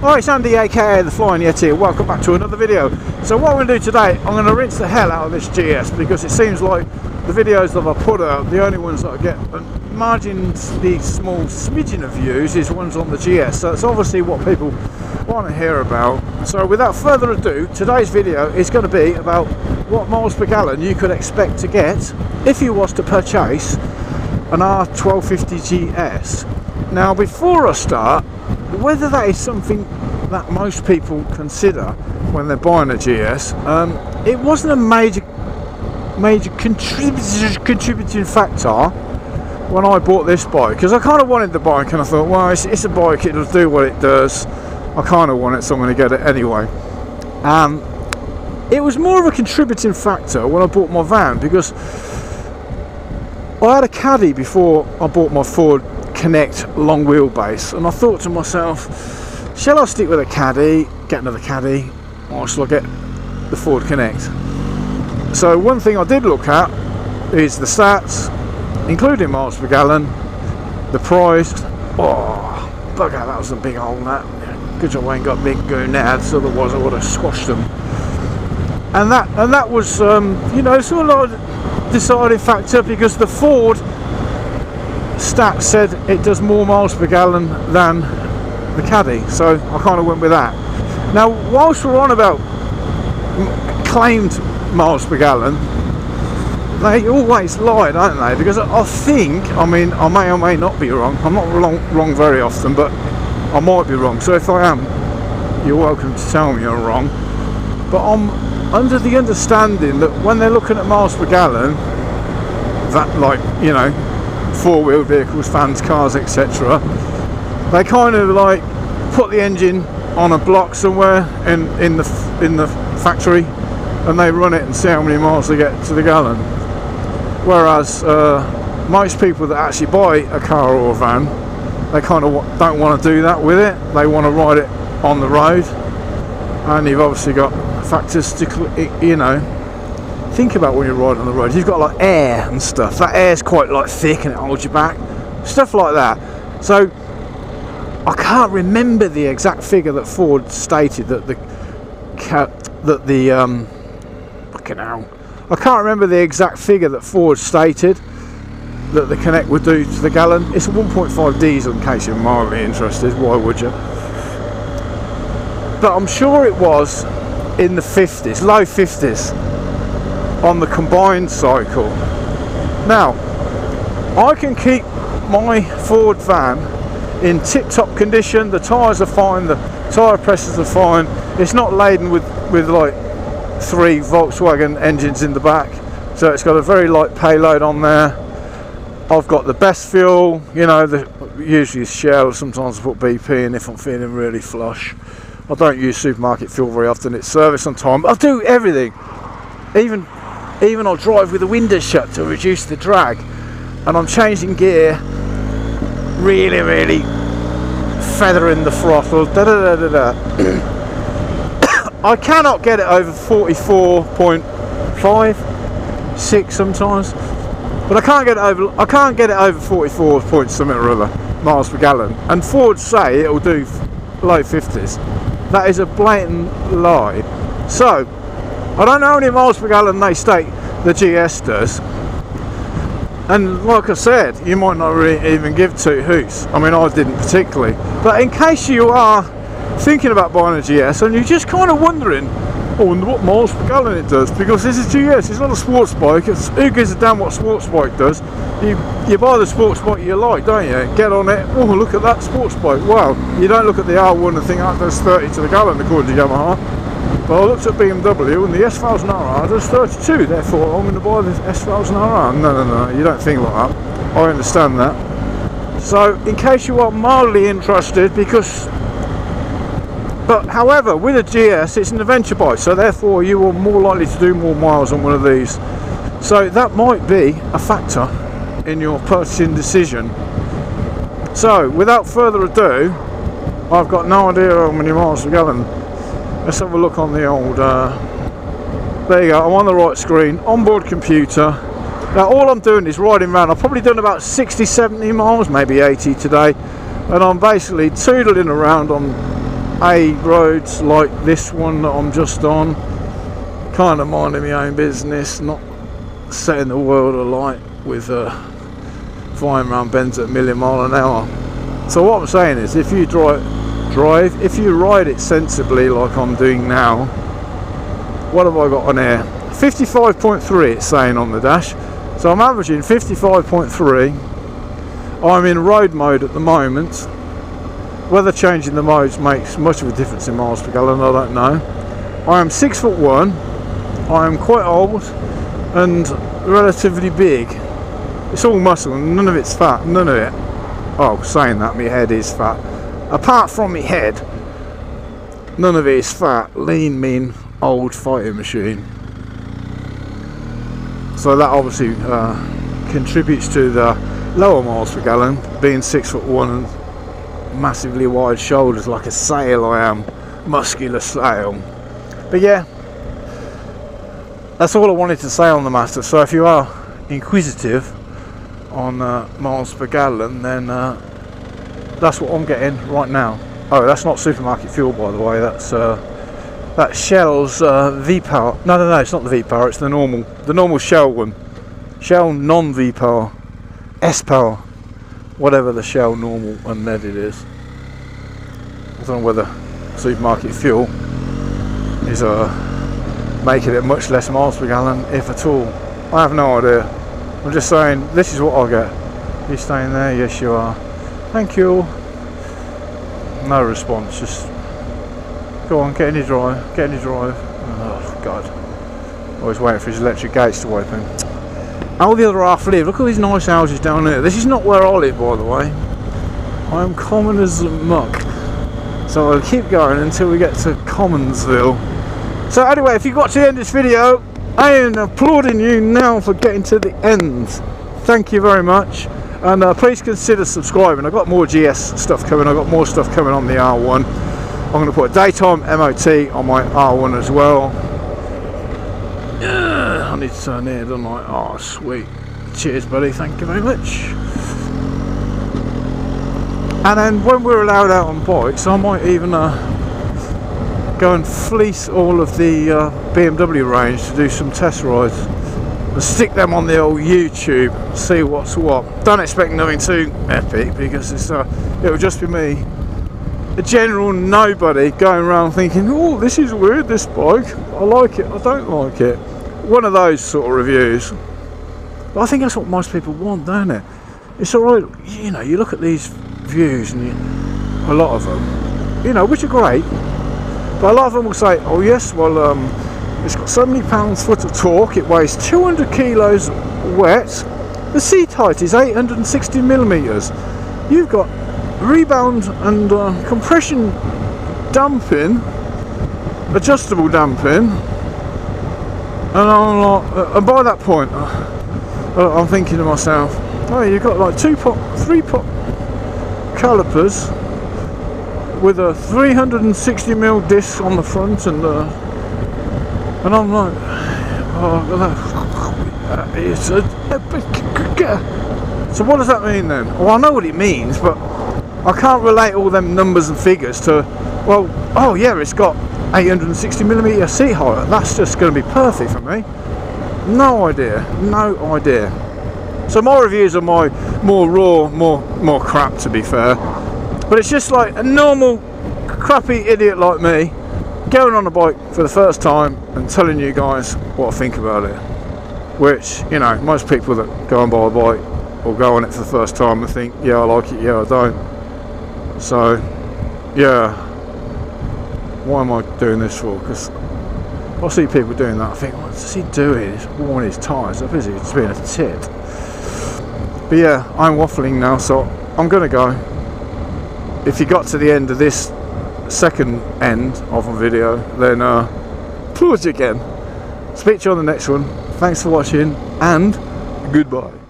Hi, it's Andy aka The Flying Yeti. Welcome back to another video. So what I'm going to do today, I'm going to rinse the hell out of this GS because it seems like the videos that I put out, the only ones that I get marginally small smidgen of views is ones on the GS. So it's obviously what people want to hear about. So without further ado, today's video is going to be about what miles per gallon you could expect to get if you was to purchase an R1250 GS. Now before I start, whether that is something that most people consider when they're buying a GS, it wasn't a major contributing factor when I bought this bike, because I kind of wanted the bike and I thought, well, it's a bike, it'll do what it does, I kind of want it, so I'm going to get it anyway. It was more of a contributing factor when I bought my van, because I had a Caddy before I bought my Ford Connect long wheelbase, and I thought to myself, shall I stick with a Caddy, get another Caddy, or shall I get the Ford Connect? So one thing I did look at is the stats, including miles per gallon, the price. Oh bugger, that was a big hole, that. Good job I ain't got big gonads, otherwise I would have squashed them. And that was you know, sort of a deciding factor, because the Ford stats said it does more miles per gallon than the Caddy, so I kind of went with that. Now whilst we're on about claimed miles per gallon, they always lie, don't they? Because I think, I mean, I may or may not be wrong, I'm not wrong very often, but I might be wrong, so if I am, you're welcome to tell me I'm wrong. But I'm under the understanding that when they're looking at miles per gallon, that, like, you know, four-wheel vehicles, vans, cars, etc., they kind of like put the engine on a block somewhere in the factory, and they run it and see how many miles they get to the gallon. Whereas most people that actually buy a car or a van, they kind of don't want to do that with it. They want to ride it on the road, and you've obviously got factors to, you know, think about when you're riding on the road. You've got like air and stuff. That air's quite like thick and it holds you back, stuff like that. So I can't remember the exact figure that Ford stated that fucking hell, I can't remember the exact figure that Ford stated that the Connect would do to the gallon. It's a 1.5 diesel, in case you're mildly interested. Why would you? But I'm sure it was in the 50s, low 50s, on the combined cycle. Now, I can keep my Ford van in tip-top condition. The tyres are fine, the tyre pressures are fine. It's not laden with like 3 Volkswagen engines in the back, so it's got a very light payload on there. I've got the best fuel, you know, usually Shell, sometimes I put BP in if I'm feeling really flush. I don't use supermarket fuel very often, it's service on time. I'll do everything. Even I'll drive with the windows shut to reduce the drag, and I'm changing gear, really feathering the throttle, I cannot get it over 44.5, 6 sometimes, but I can't get it over 44 point something or other miles per gallon. And Ford say it'll do low 50s. That is a blatant lie. So I don't know how many miles per gallon they state the GS does, and like I said, you might not really even give 2 hoots. I mean, I didn't particularly, but in case you are thinking about buying a GS and you're just kind of wondering, I wonder what miles per gallon it does, because this is GS, it's not a sports bike. Who gives a damn what sports bike does? You buy the sports bike you like, don't you? Get on it, oh look at that sports bike, wow. You don't look at the R1 and think that does 30 to the gallon according to Yamaha. But I looked at BMW and the S1000RR does 32, therefore I'm going to buy the S1000RR. No, you don't think like that. I understand that. So in case you are mildly interested, but however, with a GS it's an adventure bike, so therefore you are more likely to do more miles on one of these. So that might be a factor in your purchasing decision. So without further ado, I've got no idea how many miles per gallon. Let's have a look on the old, there you go, I'm on the right screen, onboard computer. Now all I'm doing is riding around. I've probably done about 60-70 miles, maybe 80 today, and I'm basically toodling around on A roads like this one that I'm just on, kind of minding my own business, not setting the world alight with flying around bends at a million mile an hour. So what I'm saying is, if you if you ride it sensibly like I'm doing now, what have I got on here? 55.3 it's saying on the dash, so I'm averaging 55.3. I'm in road mode at the moment. Whether changing the modes makes much of a difference in miles per gallon, I don't know. I am 6'1", I am quite old and relatively big. It's all muscle, none of it's fat, none of it. Oh, saying that, my head is fat. Apart from my head, none of it is fat. Lean, mean, old fighting machine. So that obviously contributes to the lower miles per gallon, being 6'1" and massively wide shoulders like a sail. I am, muscular sail. But yeah, that's all I wanted to say on the matter. So if you are inquisitive on miles per gallon, then that's what I'm getting right now. Oh, that's not supermarket fuel, by the way. That's Shell's V-Power. No, it's not the V-Power. It's the normal Shell one. Shell non-V-Power, S-Power, whatever the Shell normal unleaded is. I don't know whether supermarket fuel is making it much less miles per gallon, if at all. I have no idea. I'm just saying, this is what I'll get. You staying there? Yes, you are. Thank you. No response. Just go on, get in your drive. Get in your drive. Oh God. Always waiting for his electric gates to open. How the other half live? Look at these nice houses down there. This is not where I live, by the way. I am common as muck. So I'll keep going until we get to Commonsville. So anyway, if you got to the end of this video, I am applauding you now for getting to the end. Thank you very much, and please consider subscribing. I've got more GS stuff coming. I've got more stuff coming on the R1. I'm going to put a daytime MOT on my R1 as well. I need to turn here, don't I? Oh, sweet. Cheers, buddy. Thank you very much. And then when we're allowed out on bikes, I might even go and fleece all of the BMW range to do some test rides and stick them on the old YouTube, see what's what. Don't expect nothing too epic, because it'll just be me, a general nobody, going around thinking, oh, this is weird, this bike, I like it, I don't like it. One of those sort of reviews. But I think that's what most people want, don't it? It's alright, you know, you look at these views and a lot of them, you know, which are great. But a lot of them will say, oh yes, well, it's got so many pounds-foot of torque, it weighs 200 kilos wet, the seat height is 860 millimeters, you've got rebound and compression damping, adjustable damping, and I'm like, and by that point, I'm thinking to myself, oh, you've got like 3-pot calipers, with a 360mm disc on the front, and I'm like, oh, so what does that mean then? Well, I know what it means, but I can't relate all them numbers and figures to, well, oh yeah, it's got 860mm seat height, that's just going to be perfect for me. No idea. So my reviews are more raw, more crap, to be fair. But it's just like a normal crappy idiot like me going on a bike for the first time and telling you guys what I think about it. Which, you know, most people that go and buy a bike or go on it for the first time and think, yeah, I like it, yeah, I don't. So, yeah, why am I doing this for? Because I see people doing that, I think, what's he doing? He's warming his tyres up, is he? Just being a tit. But yeah, I'm waffling now, so I'm going to go. If you got to the end of this second end of a video, then applause again. Speak to you on the next one. Thanks for watching, and goodbye.